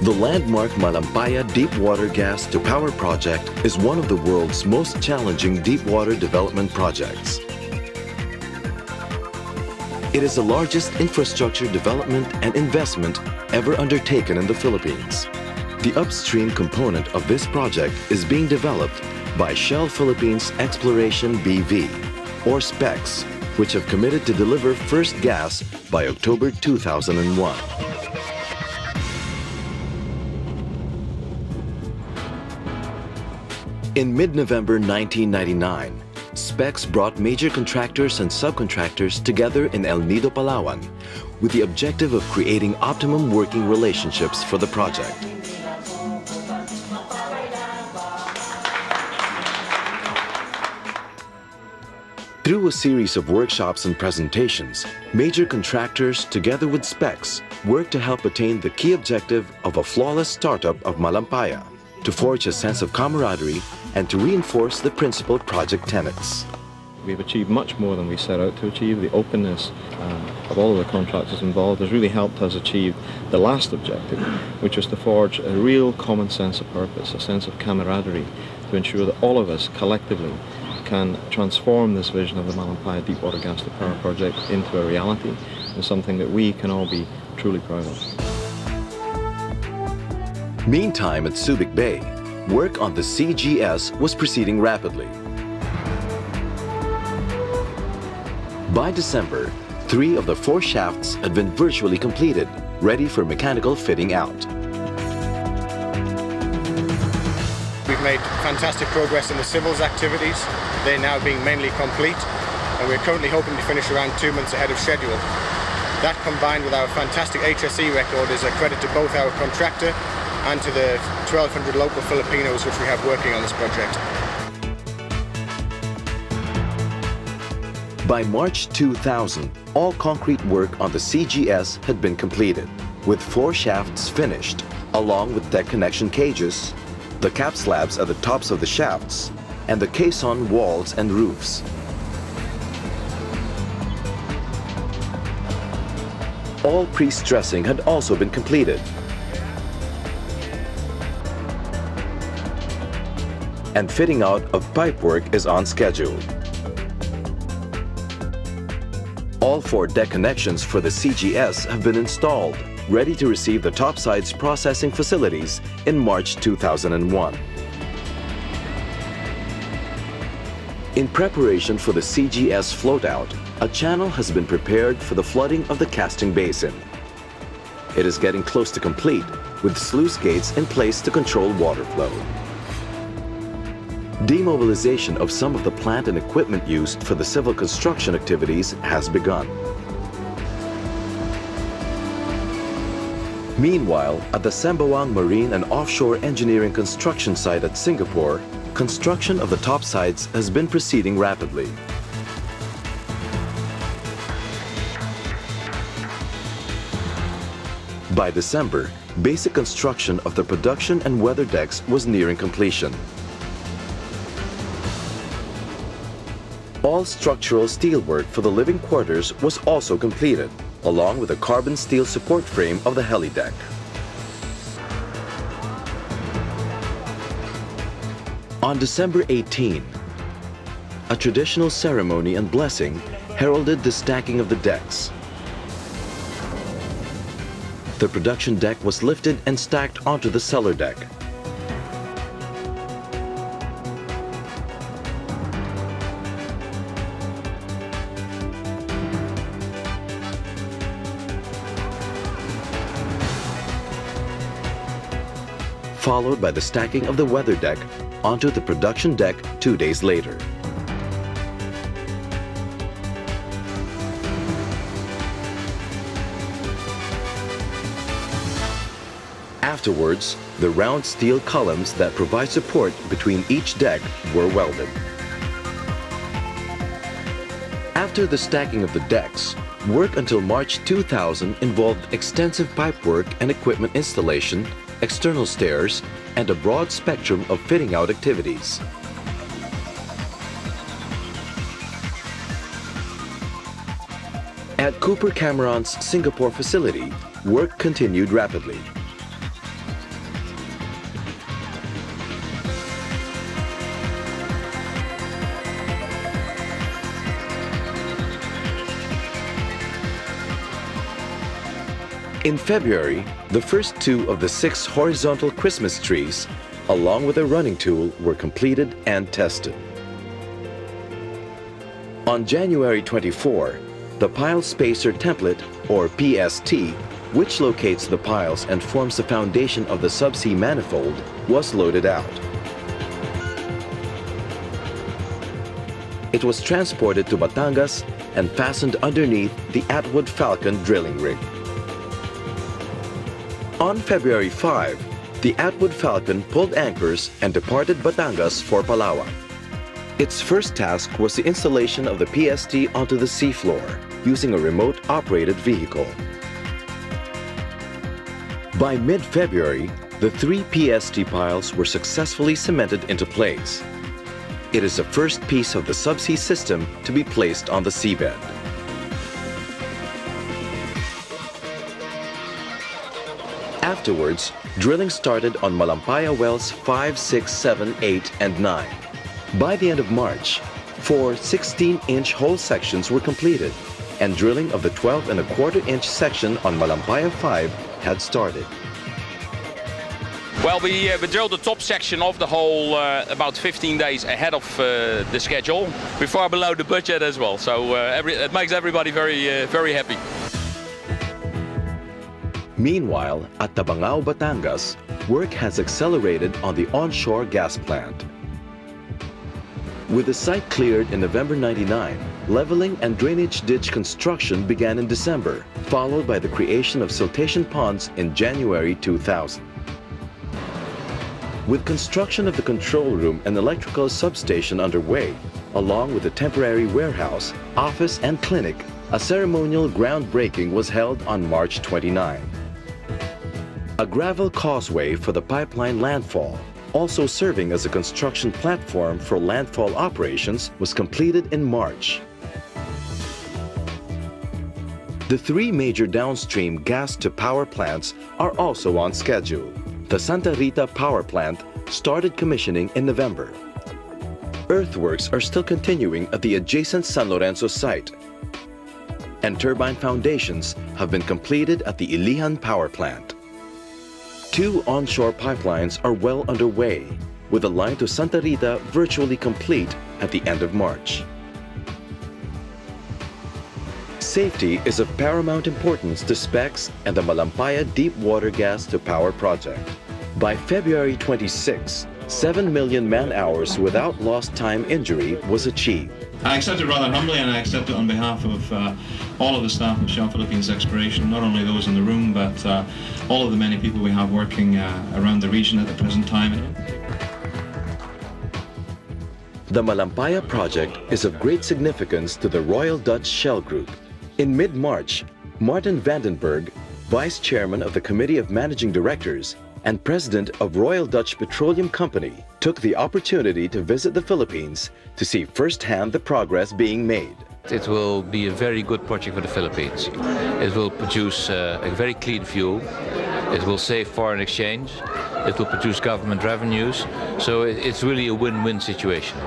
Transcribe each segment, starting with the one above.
The landmark Malampaya Deepwater Gas to Power Project is one of the world's most challenging deepwater development projects. It is the largest infrastructure development and investment ever undertaken in the Philippines. The upstream component of this project is being developed by Shell Philippines Exploration BV, or SPECS, which have committed to deliver first gas by October 2001. In mid-November 1999, SPECS brought major contractors and subcontractors together in El Nido, Palawan, with the objective of creating optimum working relationships for the project. Through a series of workshops and presentations, major contractors, together with SPECS, worked to help attain the key objective of a flawless startup of Malampaya, to forge a sense of camaraderie and to reinforce the principal project tenets. We've achieved much more than we set out to achieve. The openness of all of the contractors involved has really helped us achieve the last objective, which was to forge a real common sense of purpose, a sense of camaraderie, to ensure that all of us collectively can transform this vision of the Malampaya Deepwater Gas to Power Project into a reality and something that we can all be truly proud of. Meantime, at Subic Bay, work on the CGS was proceeding rapidly. By December, 3 of the 4 shafts had been virtually completed, ready for mechanical fitting out. We've made fantastic progress in the civils activities. They're now being mainly complete, and we're currently hoping to finish around 2 months ahead of schedule. That, combined with our fantastic HSE record, is a credit to both our contractor and to the 1,200 local Filipinos which we have working on this project. By March 2000, all concrete work on the CGS had been completed, with 4 shafts finished, along with deck connection cages, the cap slabs at the tops of the shafts, and the caisson walls and roofs. All pre-stressing had also been completed, and fitting out of pipework is on schedule. All 4 deck connections for the CGS have been installed, ready to receive the topsides processing facilities in March 2001. In preparation for the CGS float-out, a channel has been prepared for the flooding of the casting basin. It is getting close to complete, with sluice gates in place to control water flow. Demobilization of some of the plant and equipment used for the civil construction activities has begun. Meanwhile, at the Sembawang Marine and Offshore Engineering Construction Site at Singapore, construction of the topsides has been proceeding rapidly. By December, basic construction of the production and weather decks was nearing completion. All structural steelwork for the living quarters was also completed, along with the carbon steel support frame of the helideck. On December 18, a traditional ceremony and blessing heralded the stacking of the decks. The production deck was lifted and stacked onto the cellar deck. Followed by the stacking of the weather deck onto the production deck 2 days later. Afterwards, the round steel columns that provide support between each deck were welded. After the stacking of the decks, work until March 2000 involved extensive pipework and equipment installation, external stairs, and a broad spectrum of fitting out activities. At Cooper Cameron's Singapore facility, work continued rapidly. In February, the first 2 of the 6 horizontal Christmas trees, along with a running tool, were completed and tested. On January 24, the pile spacer template, or PST, which locates the piles and forms the foundation of the subsea manifold, was loaded out. It was transported to Batangas and fastened underneath the Atwood Falcon drilling rig. On February 5, the Atwood Falcon pulled anchors and departed Batangas for Palawan. Its first task was the installation of the PST onto the seafloor using a remote-operated vehicle. By mid-February, the 3 PST piles were successfully cemented into place. It is the first piece of the subsea system to be placed on the seabed. Afterwards, drilling started on Malampaya wells 5, 6, 7, 8, and 9. By the end of March, 4 16-inch hole sections were completed, and drilling of the 12.25-inch section on Malampaya 5 had started. Well, we drilled the top section of the hole about 15 days ahead of the schedule. We're far below the budget as well, so it makes everybody very happy. Meanwhile, at Tabangao, Batangas, work has accelerated on the onshore gas plant. With the site cleared in November '99, leveling and drainage ditch construction began in December, followed by the creation of siltation ponds in January 2000. With construction of the control room and electrical substation underway, along with a temporary warehouse, office, and clinic, a ceremonial groundbreaking was held on March 29. A gravel causeway for the pipeline landfall, also serving as a construction platform for landfall operations, was completed in March. The 3 major downstream gas-to-power plants are also on schedule. The Santa Rita Power Plant started commissioning in November. Earthworks are still continuing at the adjacent San Lorenzo site, and turbine foundations have been completed at the Ilijan Power Plant. 2 onshore pipelines are well underway, with the line to Santa Rita virtually complete at the end of March. Safety is of paramount importance to SPECS and the Malampaya Deep Water Gas to Power project. By February 26, 7 million man-hours without lost time injury was achieved. I accept it rather humbly, and I accept it on behalf of all of the staff of Shell Philippines Exploration, not only those in the room, but all of the many people we have working around the region at the present time. The Malampaya project is of great significance to the Royal Dutch Shell Group. In mid-March, Martin Vandenberg, Vice Chairman of the Committee of Managing Directors and President of Royal Dutch Petroleum Company, took the opportunity to visit the Philippines to see firsthand the progress being made. It will be a very good project for the Philippines. It will produce a very clean fuel. It will save foreign exchange. It will produce government revenues. So it's really a win-win situation.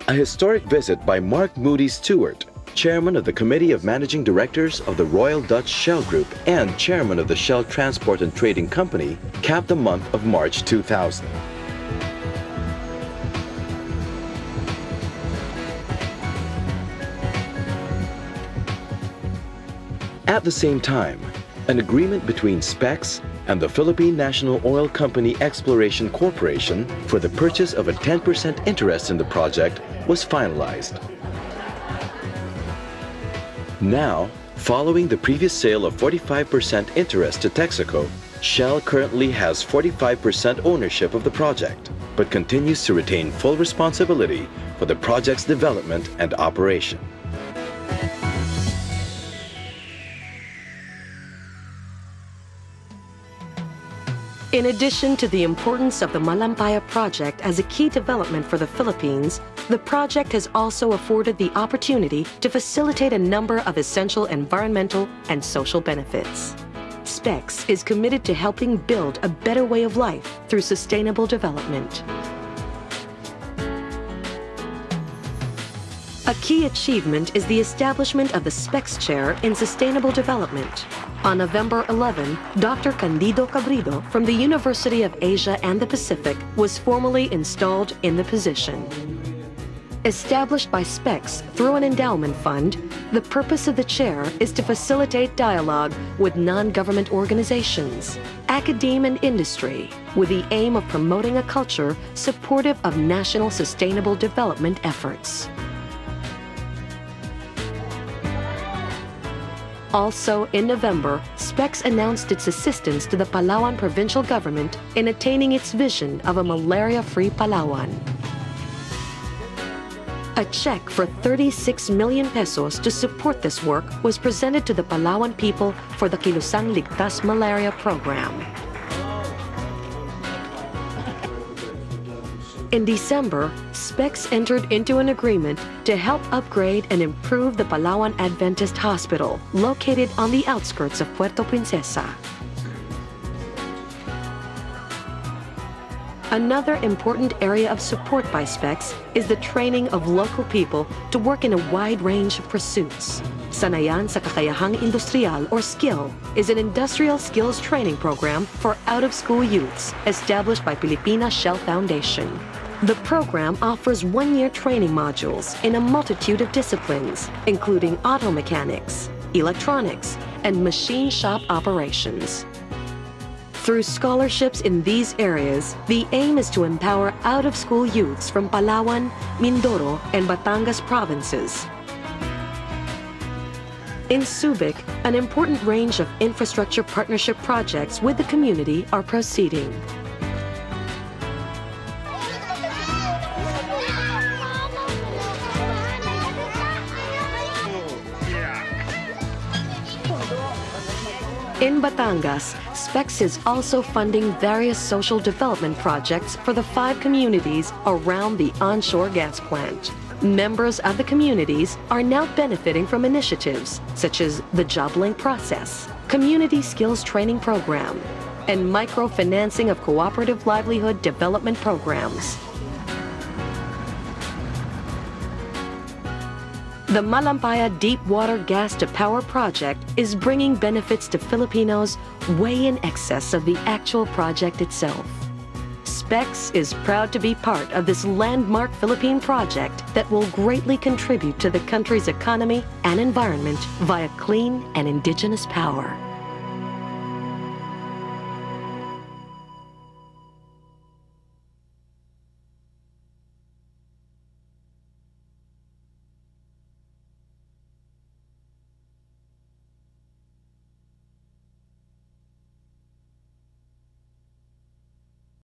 A historic visit by Mark Moody Stewart, Chairman of the Committee of Managing Directors of the Royal Dutch Shell Group and Chairman of the Shell Transport and Trading Company, capped the month of March 2000. At the same time, an agreement between SPECS and the Philippine National Oil Company Exploration Corporation for the purchase of a 10% interest in the project was finalized. Now, following the previous sale of 45% interest to Texaco, Shell currently has 45% ownership of the project, but continues to retain full responsibility for the project's development and operation. In addition to the importance of the Malampaya project as a key development for the Philippines, the project has also afforded the opportunity to facilitate a number of essential environmental and social benefits. SPECS is committed to helping build a better way of life through sustainable development. A key achievement is the establishment of the SPECS Chair in Sustainable Development. On November 11, Dr. Candido Cabrido from the University of Asia and the Pacific was formally installed in the position. Established by SPECS through an endowment fund, the purpose of the chair is to facilitate dialogue with non-government organizations, academia and industry, with the aim of promoting a culture supportive of national sustainable development efforts. Also in November, SPECS announced its assistance to the Palawan provincial government in attaining its vision of a malaria-free Palawan. A check for 36 million pesos to support this work was presented to the Palawan people for the Kilusang Ligtas Malaria Program. In December, SPECS entered into an agreement to help upgrade and improve the Palawan Adventist Hospital, located on the outskirts of Puerto Princesa. Another important area of support by SPECS is the training of local people to work in a wide range of pursuits. Sanayan sa Kakayahang Industrial or SKILL is an industrial skills training program for out-of-school youths established by Pilipinas Shell Foundation. The program offers one-year training modules in a multitude of disciplines, including auto mechanics, electronics, and machine shop operations. Through scholarships in these areas, the aim is to empower out-of-school youths from Palawan, Mindoro, and Batangas provinces. In Subic, an important range of infrastructure partnership projects with the community are proceeding. In Batangas, SPECS is also funding various social development projects for the 5 communities around the onshore gas plant. Members of the communities are now benefiting from initiatives such as the Job Link process, Community Skills Training Program, and microfinancing of cooperative livelihood development programs. The Malampaya Deep Water Gas to Power project is bringing benefits to Filipinos way in excess of the actual project itself. SPECS is proud to be part of this landmark Philippine project that will greatly contribute to the country's economy and environment via clean and indigenous power.